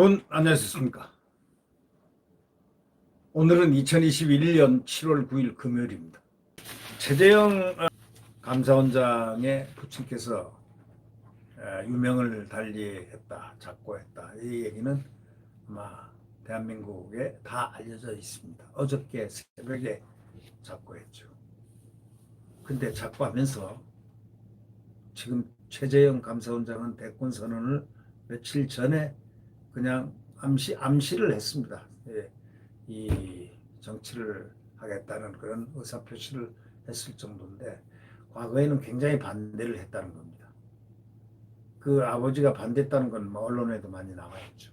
여러분 안녕하셨습니까? 오늘은 2021년 7월 9일 금요일입니다. 최재형 감사원장의 부친께서 유명을 달리했다, 작고했다. 이 얘기는 아마 대한민국에 다 알려져 있습니다. 어저께 새벽에 작고했죠. 근데 작고하면서 지금 최재형 감사원장은 대권 선언을 며칠 전에 그냥 암시를 했습니다. 예, 이 정치를 하겠다는 그런 의사표시를 했을 정도인데 과거에는 굉장히 반대를 했다는 겁니다. 그 아버지가 반대했다는 건 뭐 언론에도 많이 나와 있죠.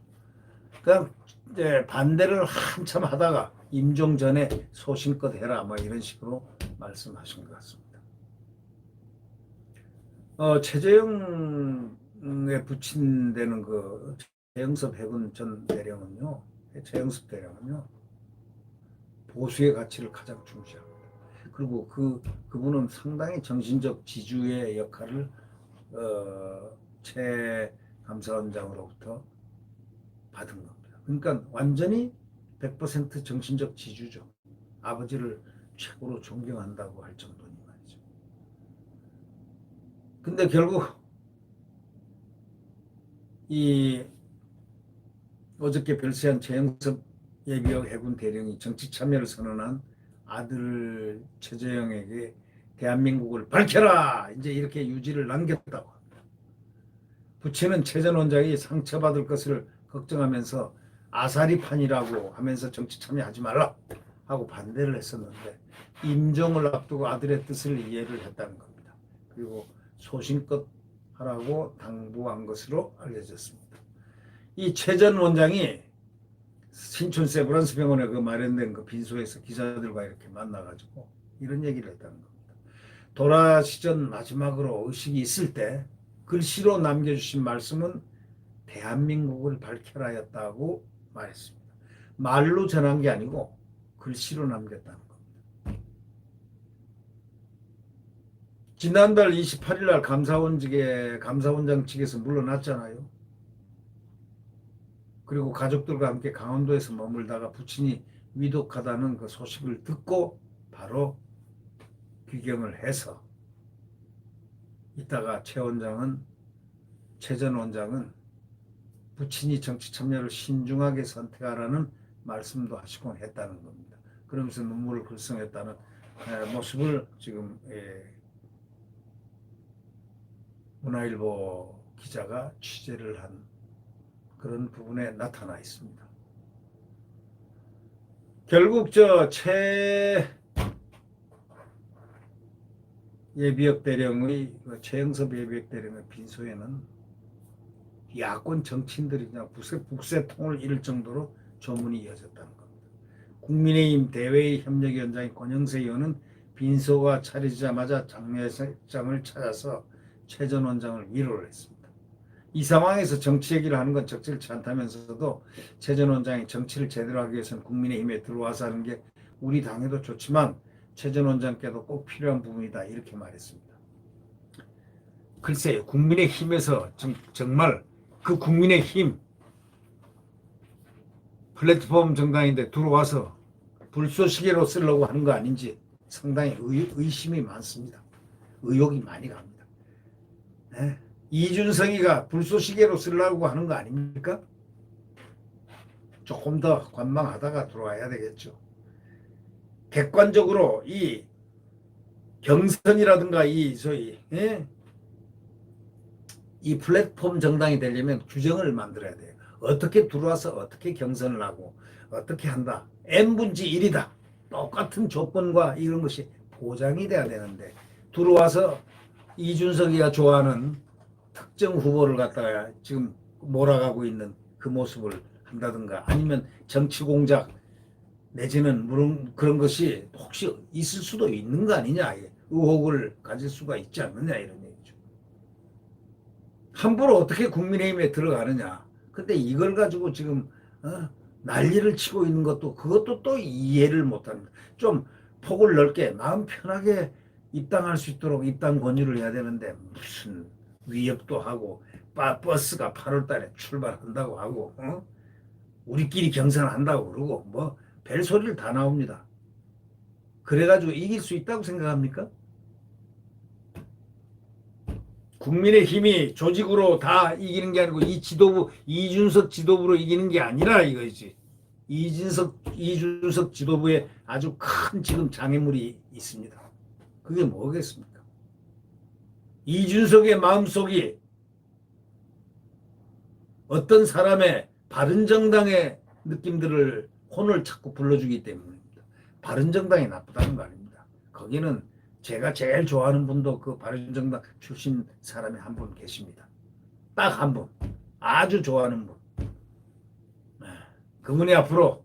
그냥 이제 반대를 한참 하다가 임종 전에 소신껏 해라 뭐 이런 식으로 말씀하신 것 같습니다. 최재형에 부친되는 그 최영섭 해군 전 대령은요, 최영섭 대령은요, 보수의 가치를 가장 중시합니다. 그리고 그분은 상당히 정신적 지주의 역할을 최 감사원장으로부터 받은 겁니다. 그러니까 완전히 100% 정신적 지주죠. 아버지를 최고로 존경한다고 할 정도니 말이죠. 근데 결국 이 어저께 별세한 최영섭 예비역 해군 대령이 정치 참여를 선언한 아들 최재형에게 대한민국을 밝혀라! 이제 이렇게 유지를 남겼다고. 부친은 최 전 원장이 상처받을 것을 걱정하면서 아사리판이라고 하면서 정치 참여하지 말라 하고 반대를 했었는데 임종을 앞두고 아들의 뜻을 이해를 했다는 겁니다. 그리고 소신껏 하라고 당부한 것으로 알려졌습니다. 이 최 전 원장이 신촌 세브란스 병원에 그 마련된 그 빈소에서 기자들과 이렇게 만나가지고 이런 얘기를 했다는 겁니다. 돌아시전 마지막으로 의식이 있을 때 글씨로 남겨주신 말씀은 대한민국을 밝혀라였다고 말했습니다. 말로 전한 게 아니고 글씨로 남겼다는 겁니다. 지난달 28일 날 감사원장 측에서 물러났잖아요. 그리고 가족들과 함께 강원도에서 머물다가 부친이 위독하다는 그 소식을 듣고 바로 귀경을 해서 이따가 최 전 원장은 부친이 정치 참여를 신중하게 선택하라는 말씀도 하시곤 했다는 겁니다. 그러면서 눈물을 글썽했다는 모습을 지금 문화일보 기자가 취재를 한 그런 부분에 나타나 있습니다. 결국 예비역 대령의 최영섭 예비역 대령의 빈소에는 야권 정치인들이 그냥 북새통을 잃을 정도로 조문이 이어졌다는 겁니다. 국민의힘 대외 협력위원장인 권영세 의원은 빈소가 차려지자마자 장례식장을 찾아서 최 전 원장을 위로를 했습니다. 이 상황에서 정치 얘기를 하는 건 적절치 않다면서도 최 전 원장이 정치를 제대로 하기 위해서는 국민의힘에 들어와서 하는 게 우리 당에도 좋지만 최 전 원장께도 꼭 필요한 부분이다 이렇게 말했습니다. 글쎄요, 국민의힘에서 정말 그 국민의힘 플랫폼 정당인데 들어와서 불쏘시개로 쓰려고 하는 거 아닌지 상당히 의심이 많습니다. 의혹이 많이 갑니다. 네? 이준석이가 불쏘시개로 쓰려고 하는 거 아닙니까? 조금 더 관망하다가 들어와야 되겠죠. 객관적으로 이 경선이라든가 이 플랫폼 정당이 되려면 규정을 만들어야 돼요. 어떻게 들어와서 어떻게 경선을 하고 어떻게 한다. n분지 1이다. 똑같은 조건과 이런 것이 보장이 돼야 되는데 들어와서 이준석이가 좋아하는 특정 후보를 갖다가 지금 몰아가고 있는 그 모습을 한다든가 아니면 정치 공작 내지는 그런 것이 혹시 있을 수도 있는 거 아니냐 의혹을 가질 수가 있지 않느냐 이런 얘기죠. 함부로 어떻게 국민의힘에 들어가느냐. 근데 이걸 가지고 지금 난리를 치고 있는 그것도 또 이해를 못합니다. 좀 폭을 넓게 마음 편하게 입당할 수 있도록 입당 권유를 해야 되는데 무슨 위협도 하고 버스가 8월 달에 출발한다고 하고 우리끼리 경선한다고 그러고 뭐 별소리를 다 나옵니다. 그래가지고 이길 수 있다고 생각합니까? 국민의힘이 조직으로 다 이기는 게 아니고 이 지도부 이준석 지도부로 이기는 게 아니라 이거지. 이준석 지도부에 아주 큰 지금 장애물이 있습니다. 그게 뭐겠습니까? 이준석의 마음속이 어떤 사람의 바른정당의 느낌들을 혼을 자꾸 불러주기 때문입니다. 바른정당이 나쁘다는 거 아닙니다. 거기는 제가 제일 좋아하는 분도 그 바른정당 출신 사람이 한 분 계십니다. 딱 한 분. 아주 좋아하는 분. 그분이 앞으로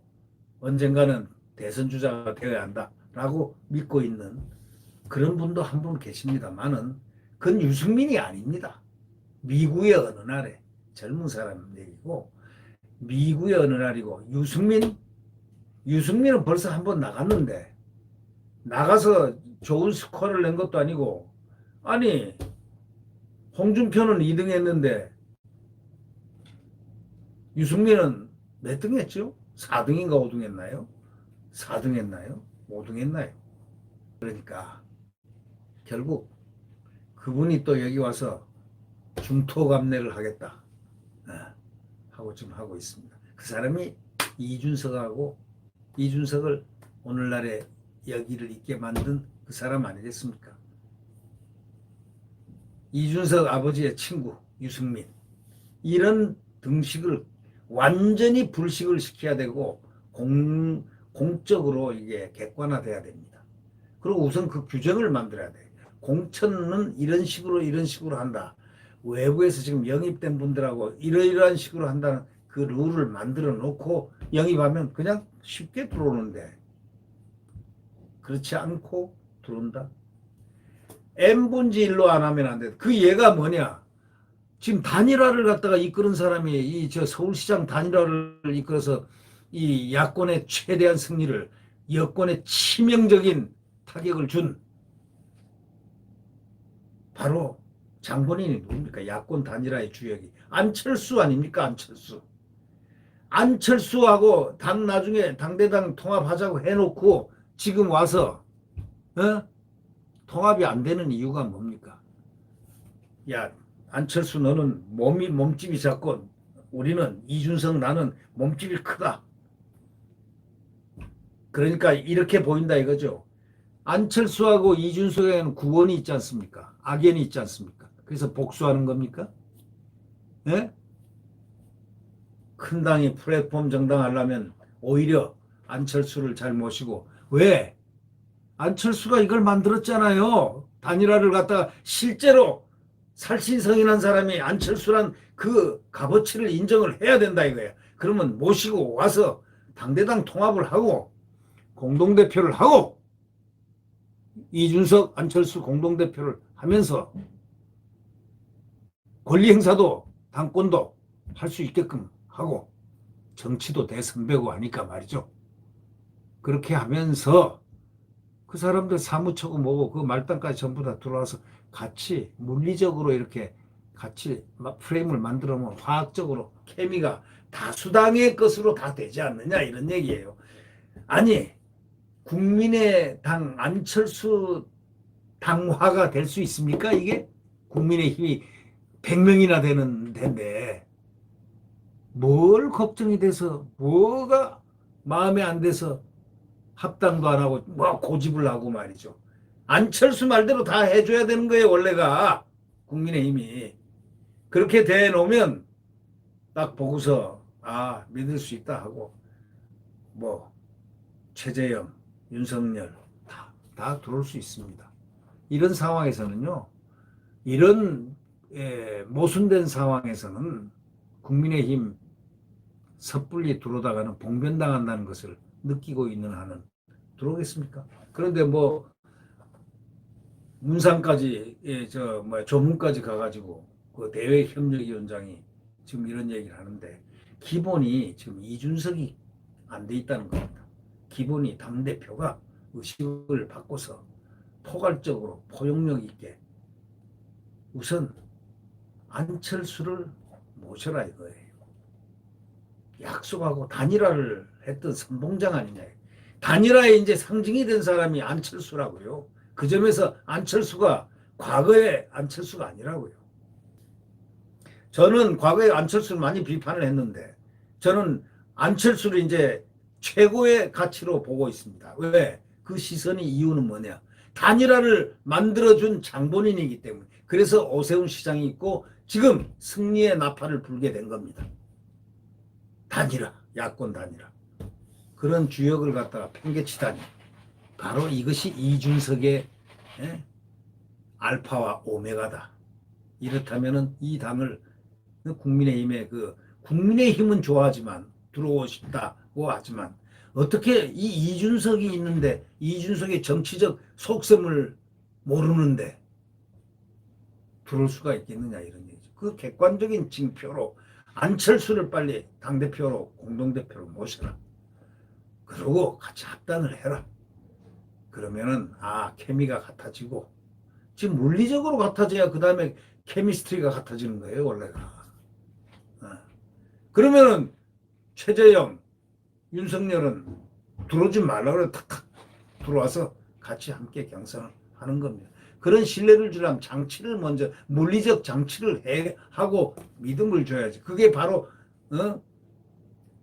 언젠가는 대선 주자가 되어야 한다라고 믿고 있는 그런 분도 한 분 계십니다만은 그건 유승민이 아닙니다. 미국의 어느 날에 젊은 사람 얘기고 미국의 어느 날이고 유승민은 벌써 한 번 나갔는데 나가서 좋은 스코어를 낸 것도 아니고 아니 홍준표는 2등 했는데 유승민은 몇 등 했죠? 4등인가 5등 했나요? 4등 했나요? 5등 했나요? 그러니까 결국 그분이 또 여기 와서 중토감내를 하겠다 하고 지금 하고 있습니다. 그 사람이 이준석을 오늘날의 여기를 있게 만든 그 사람 아니겠습니까? 이준석 아버지의 친구 유승민 이런 등식을 완전히 불식을 시켜야 되고 공적으로 이게 객관화돼야 됩니다. 그리고 우선 그 규정을 만들어야 돼. 공천은 이런 식으로 한다. 외부에서 지금 영입된 분들하고 이러이러한 식으로 한다는 그 룰을 만들어 놓고 영입하면 그냥 쉽게 들어오는데 그렇지 않고 들어온다. N분지 1로 안 하면 안 돼. 그 얘가 뭐냐? 지금 단일화를 갖다가 이끄는 사람이 이 저 서울시장 단일화를 이끌어서 이 야권의 최대한 승리를 여권의 치명적인 타격을 준 바로 장본인이 누굽니까? 야권 단일화의 주역이 안철수 아닙니까? 안철수하고 당 나중에 당대당 통합하자고 해놓고 지금 와서 통합이 안 되는 이유가 뭡니까? 야 안철수 너는 몸집이 작고 우리는 이준석 나는 몸집이 크다. 그러니까 이렇게 보인다 이거죠. 안철수하고 이준석에는 구원이 있지 않습니까? 악연이 있지 않습니까? 그래서 복수하는 겁니까? 예? 큰 당이 플랫폼 정당 하려면 오히려 안철수를 잘 모시고 왜? 안철수가 이걸 만들었잖아요. 단일화를 갖다가 실제로 살신성인한 사람이 안철수란 그 값어치를 인정을 해야 된다 이거야. 그러면 모시고 와서 당대당 통합을 하고 공동대표를 하고 이준석, 안철수 공동대표를 하면서 권리 행사도 당권도 할 수 있게끔 하고 정치도 대선배고 하니까 말이죠. 그렇게 하면서 그 사람들 사무처고 뭐고 그 말단까지 전부 다 들어와서 같이 물리적으로 이렇게 같이 프레임을 만들어 놓으면 화학적으로 케미가 다수당의 것으로 다 되지 않느냐 이런 얘기예요. 아니 국민의당 안철수 당화가 될 수 있습니까? 이게 국민의힘이 100명이나 되는 데인데 뭘 걱정이 돼서 뭐가 마음에 안 돼서 합당도 안 하고 뭐 고집을 하고 말이죠. 안철수 말대로 다 해줘야 되는 거예요. 원래가 국민의힘이 그렇게 돼 놓으면 딱 보고서 아 믿을 수 있다 하고 뭐 최재형, 윤석열 다 들어올 수 있습니다. 이런 상황에서는요. 이런 모순된 상황에서는 국민의힘 섣불리 들어오다가는 봉변당한다는 것을 느끼고 있는 한은 들어오겠습니까? 그런데 뭐 문상까지 조문까지 가가지고 그 대외협력위원장이 지금 이런 얘기를 하는데 기본이 지금 이준석이 안 돼 있다는 겁니다. 기본이 당대표가 의식을 바꿔서 포괄적으로 포용력 있게 우선 안철수를 모셔라 이거예요. 약속하고 단일화를 했던 선봉장 아니냐. 단일화의 이제 상징이 된 사람이 안철수라고요. 그 점에서 안철수가 과거의 안철수가 아니라고요. 저는 과거에 안철수를 많이 비판을 했는데 저는 안철수를 이제 최고의 가치로 보고 있습니다. 왜? 그 시선이 이유는 뭐냐? 단일화를 만들어준 장본인이기 때문에. 그래서 오세훈 시장이 있고 지금 승리의 나팔을 불게 된 겁니다. 단일화, 야권 단일화. 그런 주역을 갖다가 팽개치다니. 바로 이것이 이준석의 알파와 오메가다. 이렇다면은 이 당을 국민의힘에 국민의힘은 좋아하지만 들어오고 싶다고 하지만 어떻게 이 이준석이 있는데 이준석의 정치적 속셈을 모르는데 들어올 수가 있겠느냐 이런 얘기죠. 그 객관적인 징표로 안철수를 빨리 당대표로 공동대표로 모셔라. 그러고 같이 합당을 해라. 그러면은 케미가 같아지고 지금 물리적으로 같아져야 그 다음에 케미스트리가 같아지는 거예요 원래가. 그러면은 최재형, 윤석열은 들어오지 말라고 그래 탁 들어와서 같이 함께 경선을 하는 겁니다. 그런 신뢰를 주려면 장치를 먼저 물리적 장치를 하고 믿음을 줘야지. 그게 바로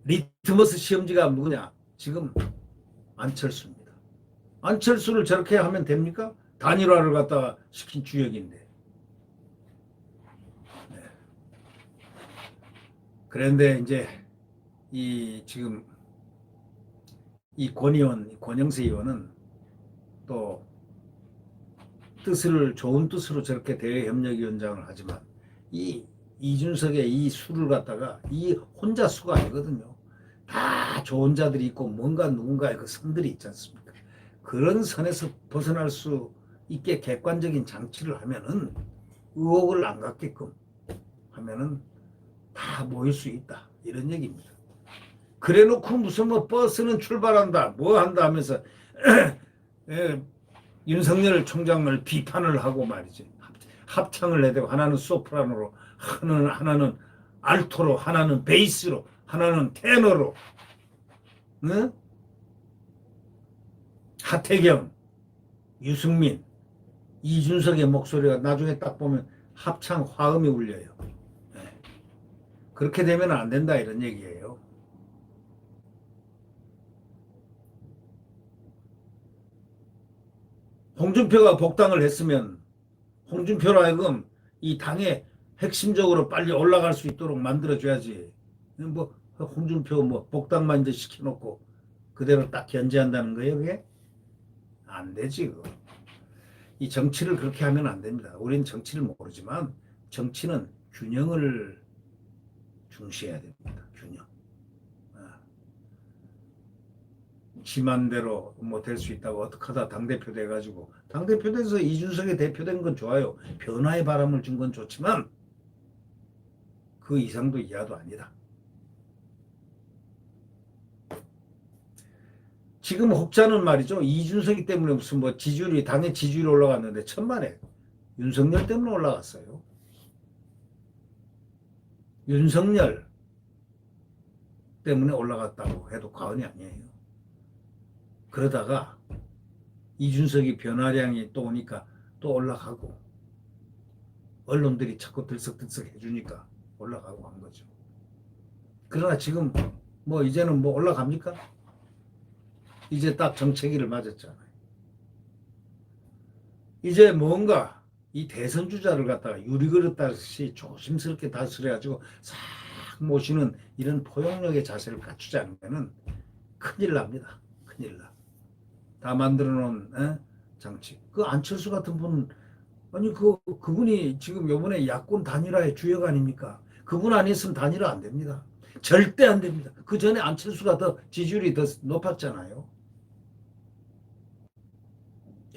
리트머스 시험지가 누구냐? 지금 안철수입니다. 안철수를 저렇게 하면 됩니까? 단일화를 갖다가 시킨 주역인데. 네. 그런데 이제 지금 이 권영세 의원은 또 좋은 뜻으로 저렇게 대외협력위원장을 하지만 이 이준석의 이 수를 갖다가 이 혼자 수가 아니거든요. 다 좋은 자들이 있고 뭔가 누군가의 그 선들이 있지 않습니까? 그런 선에서 벗어날 수 있게 객관적인 장치를 하면은 의혹을 안 갖게끔 하면은 다 모일 수 있다. 이런 얘기입니다. 그래 놓고 무슨 버스는 출발한다. 뭐 한다 하면서 윤석열 총장을 비판을 하고 말이지. 합창을 해대고 하나는 소프라노로 하나는 알토로 하나는 베이스로 하나는 테너로 응? 하태경, 유승민, 이준석의 목소리가 나중에 딱 보면 합창 화음이 울려요. 네. 그렇게 되면 안 된다 이런 얘기예요. 홍준표가 복당을 했으면 홍준표로 하여금 이 당에 핵심적으로 빨리 올라갈 수 있도록 만들어줘야지. 뭐 홍준표 복당만 이제 시켜놓고 그대로 딱 견제한다는 거예요, 그게? 안 되지, 그거. 이 정치를 그렇게 하면 안 됩니다. 우리는 정치를 모르지만 정치는 균형을 중시해야 됩니다. 균형. 지만대로 될 수 있다고 어떻게 하다 당대표 돼가지고 당대표 돼서 이준석이 대표된 건 좋아요. 변화의 바람을 준 건 좋지만 그 이상도 이하도 아니다. 지금 혹자는 말이죠. 이준석이 때문에 무슨 당의 지지율이 올라갔는데 천만에 윤석열 때문에 올라갔어요. 윤석열 때문에 올라갔다고 해도 과언이 아니에요. 그러다가 이준석이 변화량이 또 오니까 또 올라가고 언론들이 자꾸 들썩들썩 해주니까 올라가고 한 거죠. 그러나 지금 이제는 올라갑니까? 이제 딱 정체기를 맞았잖아요. 이제 뭔가 이 대선 주자를 갖다가 유리그릇 다시 조심스럽게 다스려가지고 싹 모시는 이런 포용력의 자세를 갖추지 않으면 큰일 납니다. 큰일 나. 다 만들어 놓은 장치. 그 안철수 같은 분은 그분이 지금 요번에 야권 단일화의 주역 아닙니까? 그분 아니었으면 단일화 안 됩니다. 절대 안 됩니다. 그 전에 안철수가 더 지지율이 더 높았잖아요.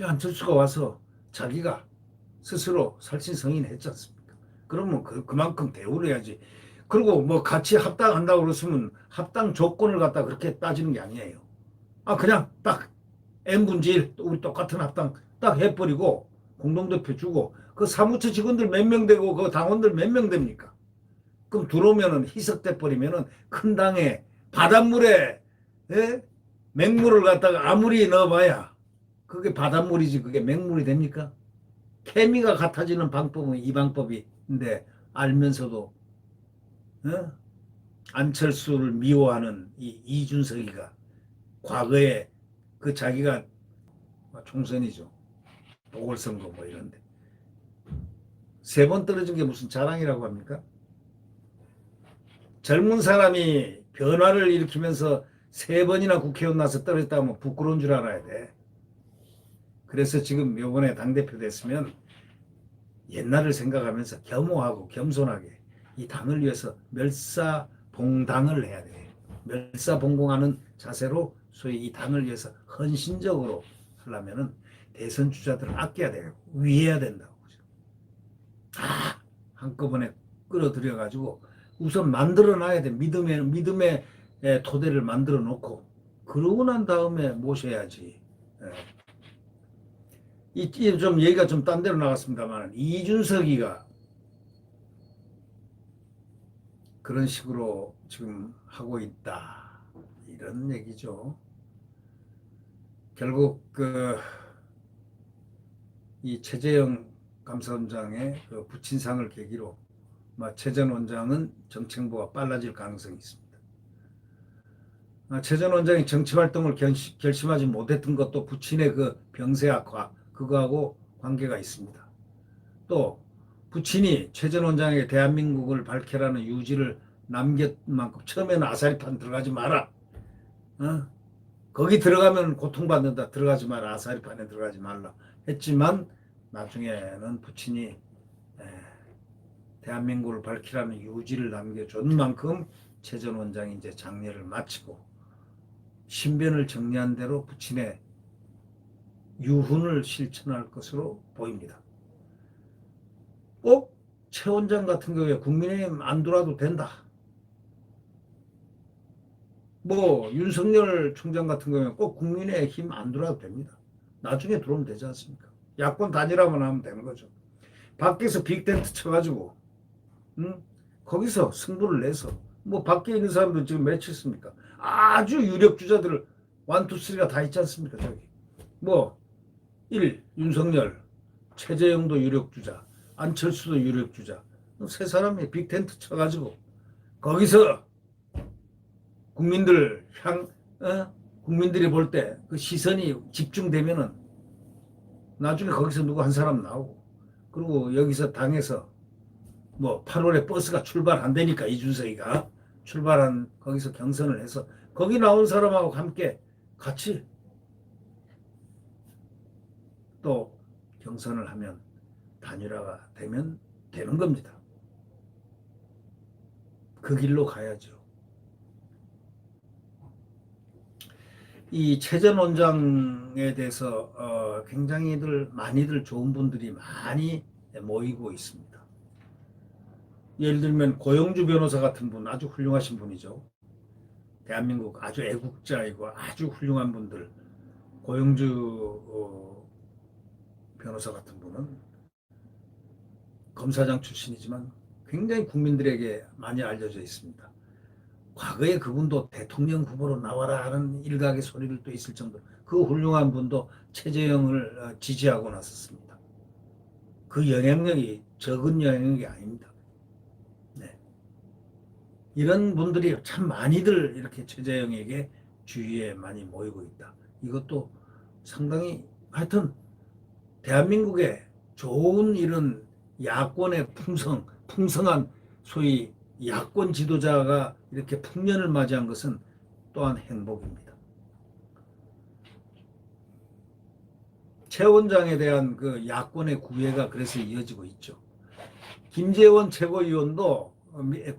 안철수가 와서 자기가 스스로 살신성인했지 않습니까? 그러면 그만큼 대우를 해야지. 그리고 같이 합당한다고 그랬으면 합당 조건을 갖다 그렇게 따지는 게 아니에요. 그냥 딱 n분의 1 우리 똑같은 합당 딱 해버리고 공동대표 주고 그 사무처 직원들 몇 명 되고 그 당원들 몇 명 됩니까? 그럼 들어오면은 희석돼 버리면은 큰 당에 바닷물에 예? 맹물을 갖다가 아무리 넣어봐야 그게 바닷물이지 그게 맹물이 됩니까? 케미가 같아지는 방법은 이 방법인데 알면서도 어? 안철수를 미워하는 이 이준석이가 과거에 그 자기가 총선이죠. 보궐선거 뭐 이런데 3번 떨어진 게 무슨 자랑이라고 합니까? 젊은 사람이 변화를 일으키면서 3번이나 국회의원 나서 떨어졌다면 부끄러운 줄 알아야 돼. 그래서 지금 이번에 당대표 됐으면 옛날을 생각하면서 겸허하고 겸손하게 이 당을 위해서 멸사봉당을 해야 돼. 멸사봉공하는 자세로 소위 이 당을 위해서 헌신적으로 하려면은 대선 주자들을 아껴야 되고 위해야 된다고. 다 한꺼번에 끌어들여 가지고 우선 만들어 놔야 돼. 믿음의 토대를 만들어 놓고 그러고 난 다음에 모셔야지. 좀 얘기가 좀 딴 데로 나갔습니다만 이준석이가 그런 식으로 지금 하고 있다 이런 얘기죠. 결국 이 최재형 감사원장의 그 부친상을 계기로 최 전 원장은 정치행보가 빨라질 가능성이 있습니다. 최 전 원장이 정치활동을 결심하지 못했던 것도 부친의 그 병세 악화 그거하고 관계가 있습니다. 또 부친이 최 전 원장에게 대한민국을 밝혀라는 유지를 남겼 만큼 처음에는 아사리판 들어가지 마라. 거기 들어가면 고통받는다. 들어가지 마라. 아사리판에 들어가지 말라. 했지만 나중에는 부친이 대한민국을 밝히라는 유지를 남겨준 만큼 최 전 원장이 이제 장례를 마치고 신변을 정리한 대로 부친의 유훈을 실천할 것으로 보입니다. 꼭 최 원장 같은 경우에 국민의힘 안 들어와도 된다. 윤석열 총장 같은 경우에 꼭 국민의힘 안 들어와도 됩니다. 나중에 들어오면 되지 않습니까? 야권 단일화만 하면 되는 거죠. 밖에서 빅텐트 쳐가지고 거기서 승부를 내서 밖에 있는 사람들 지금 며칠 있습니까? 아주 유력 주자들 1, 2, 3가 다 있지 않습니까? 저기 1. 윤석열, 최재형도 유력 주자, 안철수도 유력 주자. 세 사람이 빅텐트 쳐가지고 거기서 국민들이 볼 때 그 시선이 집중되면은 나중에 거기서 누구 한 사람 나오고 그리고 여기서 당에서 8월에 버스가 출발한다니까 이준석이가 출발한 거기서 경선을 해서 거기 나온 사람하고 함께 같이 또 경선을 하면 단일화가 되면 되는 겁니다. 그 길로 가야죠. 이 최 전 원장에 대해서 굉장히 많이들 좋은 분들이 많이 모이고 있습니다. 예를 들면 고영주 변호사 같은 분 아주 훌륭하신 분이죠. 대한민국 아주 애국자이고 아주 훌륭한 분들. 고영주 변호사 같은 분은 검사장 출신이지만 굉장히 국민들에게 많이 알려져 있습니다. 과거에 그분도 대통령 후보로 나와라 하는 일각의 소리를 또 있을 정도로 그 훌륭한 분도 최재형을 지지하고 나섰습니다. 그 영향력이 적은 영향력이 아닙니다. 이런 분들이 참 많이들 이렇게 최재형에게 주위에 많이 모이고 있다. 이것도 상당히 하여튼 대한민국에 좋은 이런 야권의 풍성한 소위 야권 지도자가 이렇게 풍년을 맞이한 것은 또한 행복입니다. 최 원장에 대한 그 야권의 구애가 그래서 이어지고 있죠. 김재원 최고위원도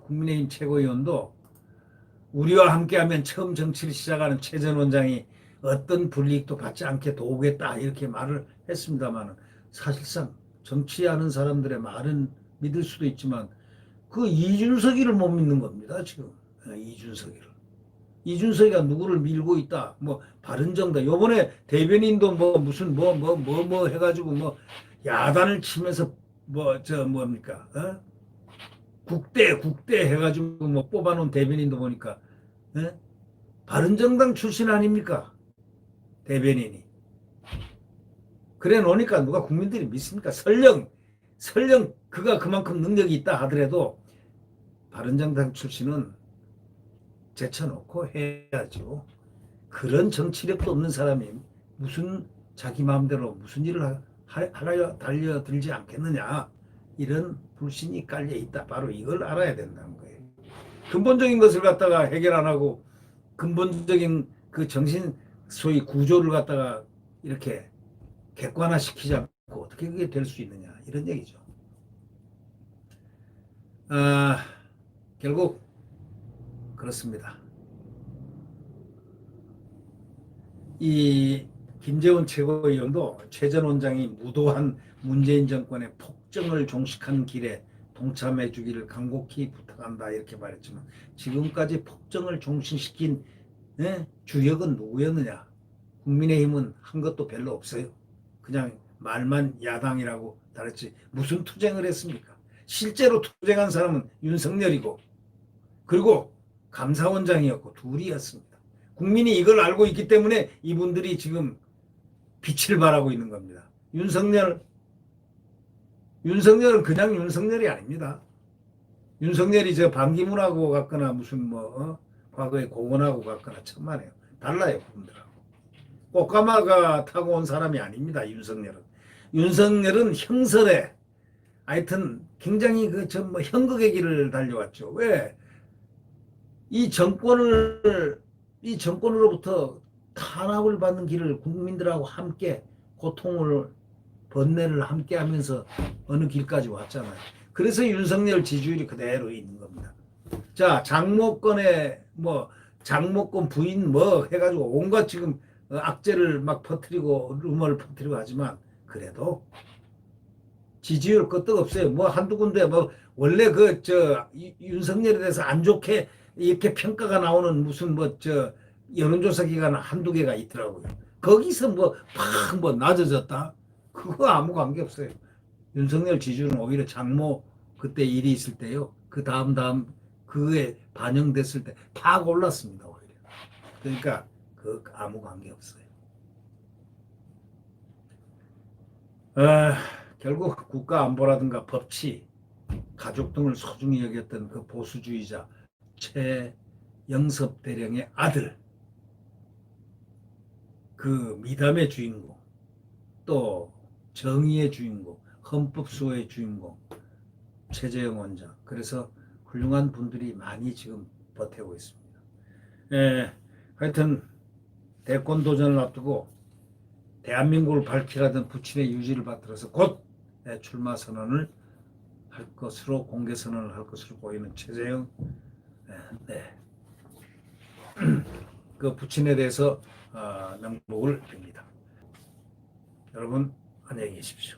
국민의힘 최고위원도 우리와 함께하면 처음 정치를 시작하는 최 전 원장이 어떤 불이익도 받지 않게 도우겠다 이렇게 말을 했습니다만 사실상 정치하는 사람들의 말은 믿을 수도 있지만 그 이준석이를 못 믿는 겁니다. 지금 이준석이가 누구를 밀고 있다. 바른정당 요번에 대변인도 무슨 해가지고 야단을 치면서 뭡니까? 국대 해가지고 뭐 뽑아놓은 대변인도 보니까 예? 바른정당 출신 아닙니까? 대변인이. 그래 놓으니까 누가 국민들이 믿습니까? 설령 그가 그만큼 능력이 있다 하더라도 바른정당 출신은 제쳐놓고 해야죠. 그런 정치력도 없는 사람이 무슨 자기 마음대로 무슨 일을 하려 달려들지 않겠느냐. 이런 불신이 깔려 있다. 바로 이걸 알아야 된다는 거예요. 근본적인 것을 갖다가 해결 안 하고 근본적인 그 정신 소위 구조를 갖다가 이렇게 객관화시키지 않고 어떻게 그게 될 수 있느냐. 이런 얘기죠. 아, 결국 그렇습니다. 이 김재원 최고위원도 최 전 원장이 무도한 문재인 정권의 폭정을 종식하는 길에 동참해 주기를 간곡히 부탁한다 이렇게 말했지만 지금까지 폭정을 종식시킨 주역은 누구였느냐? 국민의힘은 한 것도 별로 없어요. 그냥 말만 야당이라고 달했지 무슨 투쟁을 했습니까? 실제로 투쟁한 사람은 윤석열이고 그리고 감사원장이었고 둘이었습니다. 국민이 이걸 알고 있기 때문에 이분들이 지금 빛을 발하고 있는 겁니다. 윤석열은 그냥 윤석열이 아닙니다. 윤석열이 저 반기문하고 같거나 무슨 과거에 공원하고 같거나 천만에요. 달라요, 그분들하고. 꽃가마가 타고 온 사람이 아닙니다. 윤석열은 형설에 하여튼 굉장히 형극의 길을 달려왔죠. 왜? 이 정권으로부터 탄압을 받는 길을 국민들하고 함께 고통을 번뇌를 함께 하면서 어느 길까지 왔잖아요. 그래서 윤석열 지지율이 그대로 있는 겁니다. 자, 장모권 부인 해가지고 온갖 지금 악재를 막 퍼뜨리고 루머를 퍼뜨리고 하지만 그래도 지지율 끄떡없어요. 한두 군데 원래 윤석열에 대해서 안 좋게 이렇게 평가가 나오는 무슨 여론조사 기관 한두 개가 있더라고요. 거기서 팍 낮아졌다. 그거 아무 관계 없어요. 윤석열 지지율은 오히려 장모 그때 일이 있을 때요. 그 다음 그에 반영됐을 때 팍 올랐습니다. 오히려. 그러니까 그 아무 관계 없어요. 결국 국가 안보라든가 법치, 가족 등을 소중히 여겼던 그 보수주의자 최영섭 대령의 아들, 그 미담의 주인공, 또 정의의 주인공, 헌법수호의 주인공 최재형 원장. 그래서 훌륭한 분들이 많이 지금 버티고 있습니다. 하여튼 대권 도전을 앞두고 대한민국을 밝히라던 부친의 유지를 받들어서 곧 출마 선언을 할 것으로 공개 선언을 할 것으로 보이는 최재형 그 부친에 대해서 명복을 빕니다. 여러분 안녕히 계십시오.